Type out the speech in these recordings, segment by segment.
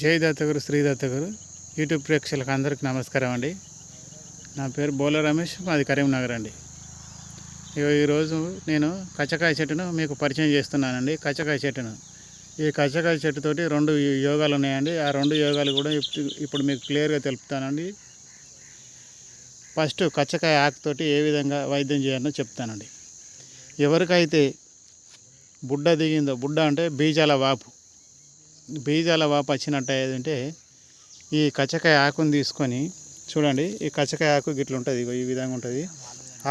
జై దత్తగురు శ్రీ దత్తగురు యూట్యూబ్ ప్రేక్షకులకు అందరికీ నమస్కారం అండి. నా పేరు బోల రమేష్, మాది కరీంనగర్ అండి. ఈరోజు నేను కచ్చకాయ చెట్టును మీకు పరిచయం చేస్తున్నానండి. కచ్చకాయ చెట్టును, ఈ కచ్చకాయ చెట్టుతోటి 2 యోగాలు ఉన్నాయండి. ఆ 2 యోగాలు కూడా ఇప్పుడు మీకు క్లియర్గా తెలుపుతానండి. ఫస్ట్ కచ్చకాయ ఆకుతోటి ఏ విధంగా వైద్యం చేయాలో చెప్తానండి. ఎవరికైతే బుడ్డ దిగిందో, బుడ్డ అంటే బీజాల వాపు వచ్చినట్టు ఏదంటే ఈ కచ్చకాయ ఆకుని తీసుకొని చూడండి. ఈ కచ్చకాయ ఆకు గిట్ల ఉంటుంది, ఈ విధంగా ఉంటుంది.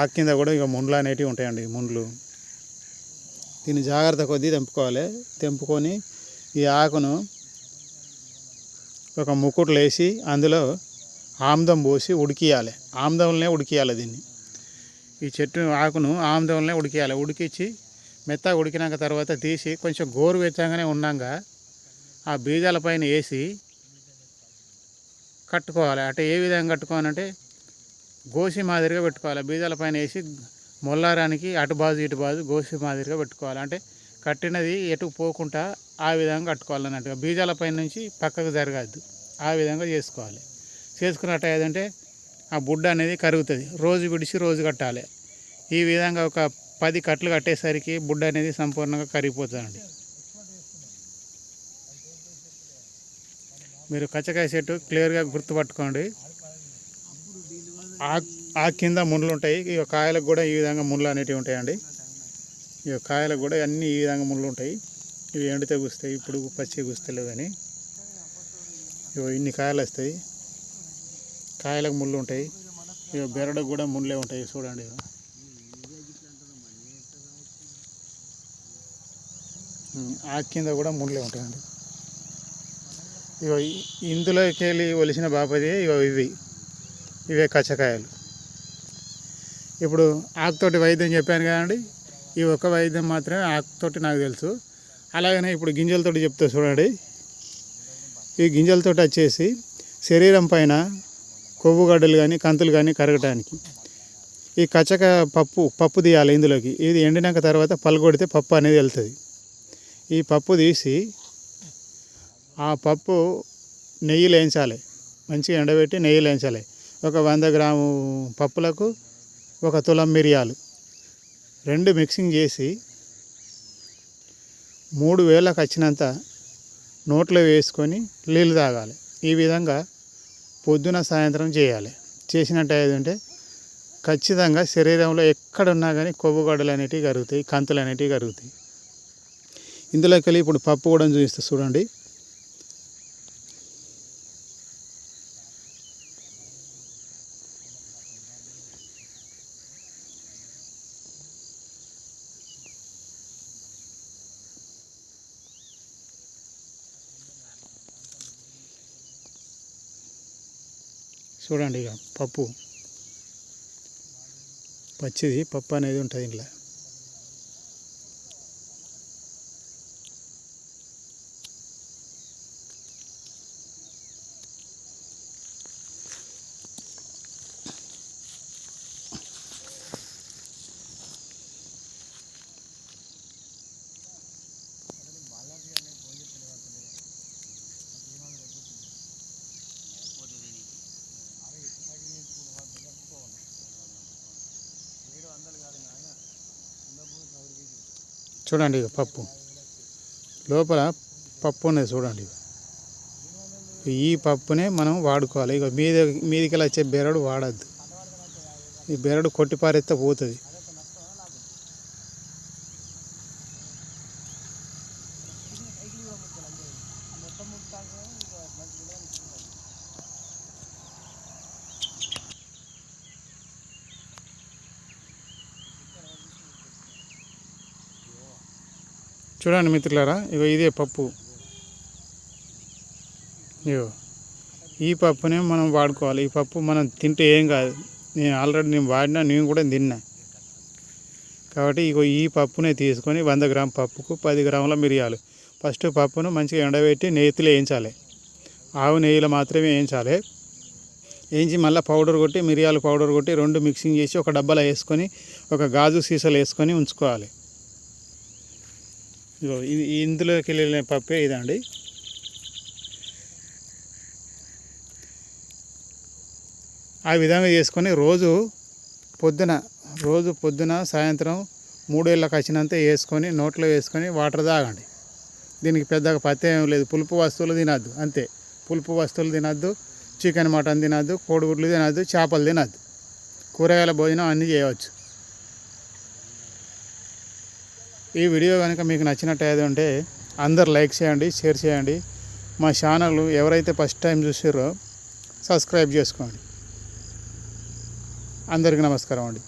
ఆకు కింద కూడా ఇక ముండ్లు అనేటివి ఉంటాయండి, ముండ్లు. దీన్ని జాగ్రత్త కొద్దీ తెంపుకొని ఈ ఆకును ఒక ముకుట్లో వేసి అందులో ఆముదం పోసి ఉడికియాలి. ఆముదంలోనే ఉడికియాలి దీన్ని. ఈ చెట్టు ఆకును ఆముదంలోనే ఉడికియాలి. ఉడికించి మెత్తగా ఉడికినాక తర్వాత తీసి కొంచెం గోరువెచ్చగానే ఉన్నాక ఆ బీజాల పైన వేసి కట్టుకోవాలి. అంటే ఏ విధంగా కట్టుకోవాలంటే గోసి మాదిరిగా పెట్టుకోవాలి. బీజాల పైన వేసి మొల్లారానికి అటు బాజు ఇటు బాజు గోసి మాదిరిగా పెట్టుకోవాలి. అంటే కట్టినది ఎటు పోకుండా ఆ విధంగా కట్టుకోవాలన్నట్టుగా, బీజాల పైన నుంచి పక్కకు జరగద్దు. ఆ విధంగా చేసుకోవాలి. చేసుకున్నట్టు ఏదంటే ఆ బుడ్డ అనేది కరుగుతుంది. రోజు విడిచి రోజు కట్టాలి. ఈ విధంగా ఒక 10 కట్లు కట్టేసరికి బుడ్డ అనేది సంపూర్ణంగా కరిగిపోతుందండి. మీరు కచ్చకాయ చెట్టు క్లియర్గా గుర్తుపట్టుకోండి. ఆ కింద ముళ్ళు ఉంటాయి. ఇక కాయలకు కూడా ఈ విధంగా ముళ్ళు అనేటివి ఉంటాయండి. ఇక కాయలకు కూడా అన్నీ ఈ విధంగా ముళ్ళు ఉంటాయి. ఇవి ఎండితే కూస్తాయి, ఇప్పుడు పచ్చి కూస్తలేవు. కానీ ఇవి ఇన్ని కాయలు వస్తాయి. కాయలకు ముళ్ళు ఉంటాయి. ఇక బెరడుకు కూడా ముళ్ళే ఉంటాయి. చూడండి, ఆ కింద కూడా ముళ్ళే ఉంటాయండి. ఇగో ఇందులోకి వెళ్ళి ఒలిసిన బాపది ఇగో ఇవే కచ్చకాయలు. ఇప్పుడు ఆకుతోటి వైద్యం చెప్పాను కదండి. ఈ ఒక్క వైద్యం మాత్రమే ఆకుతోటి నాకు తెలుసు. అలాగనే ఇప్పుడు గింజలతోటి చెప్తా చూడండి. ఈ గింజలతోటి వచ్చేసి శరీరం పైన కొవ్వుగడ్డలు కానీ కంతులు కానీ కరగటానికి ఈ కచ్చకాయ పప్పు తీయాలి ఇందులోకి. ఇది ఎండినాక తర్వాత పలగొడితే పప్పు అనేది వెళ్తుంది. ఈ పప్పు తీసి ఆ పప్పు నెయ్యిలో వేయించాలి. మంచిగా ఎండబెట్టి నెయ్యిలో వేయించాలి. ఒక 100 గ్రాము పప్పులకు 1 తులం మిరియాలు 2 మిక్సింగ్ చేసి 3 వేలకు వచ్చినంత నోట్లో వేసుకొని నీళ్ళు తాగాలి. ఈ విధంగా పొద్దున సాయంత్రం చేయాలి. చేసినట్టు ఏదంటే ఖచ్చితంగా శరీరంలో ఎక్కడున్నా కానీ కొవ్వుగడ్డలు అనేటివి కరుగుతాయి, కంతులు అనేటివి కరుగుతాయి. ఇందులోకి వెళ్ళి ఇప్పుడు పప్పు కూడా చూపిస్తే చూడండి. చూడండి, ఇక పప్పు పచ్చిది పప్పు అనేది ఉంటుంది ఇంట్లో. చూడండి, ఇక పప్పు లోపల పప్పు ఉన్నది చూడండి. ఈ పప్పునే మనం వాడుకోవాలి. ఇక మీదికి వచ్చే బెరడు వాడద్దు. ఈ బెరడు కొట్టిపారేస్తే పోతుంది. చూడండి మిత్రులారా, ఇగో ఇదే పప్పు. ఇగో ఈ పప్పునే మనం వాడుకోవాలి. ఈ పప్పు మనం తింటే ఏం కాదు. నేను వాడినా, నేను కూడా తిన్నా. కాబట్టి ఇగో ఈ పప్పునే తీసుకొని 100 గ్రాముల పప్పుకు 10 గ్రాముల మిరియాలు. ఫస్ట్ పప్పును మంచిగా ఎండబెట్టి నెయ్యిలో వేయించాలి. ఆవు నెయ్యిలో మాత్రమే వేయించాలి. వేయించి మళ్ళీ పౌడర్ కొట్టి, మిరియాలు పౌడర్ కొట్టి 2 మిక్సింగ్ చేసి ఒక డబ్బాలో వేసుకొని ఒక గాజు సీసాలు వేసుకొని ఉంచుకోవాలి. ఇగో ఇందులోకి వెళ్ళిన పప్పే ఇదండి. ఆ విధంగా చేసుకొని రోజు పొద్దున సాయంత్రం 3 ఏళ్ళకి వచ్చినంత వేసుకొని నోట్లో వేసుకొని వాటర్ తాగండి. దీనికి పెద్దగా పత్యం లేదు. పులుపు వస్తువులు తినద్దు, అంతే. పులుపు వస్తువులు తినద్దు, చికెన్ మటన్ తినద్దు, కోడిగుడ్లు తినద్దు, చేపలు తినద్దు. కూరగాయల భోజనం అన్నీ చేయవచ్చు. ఈ వీడియో కనుక మీకు నచ్చినట్టు ఉంటే అందరు లైక్ చేయండి, షేర్ చేయండి. మా ఛానల్ ఎవరైతే ఫస్ట్ టైం చూసారో సబ్స్క్రైబ్ చేసుకోండి. అందరికీ నమస్కారం అండి.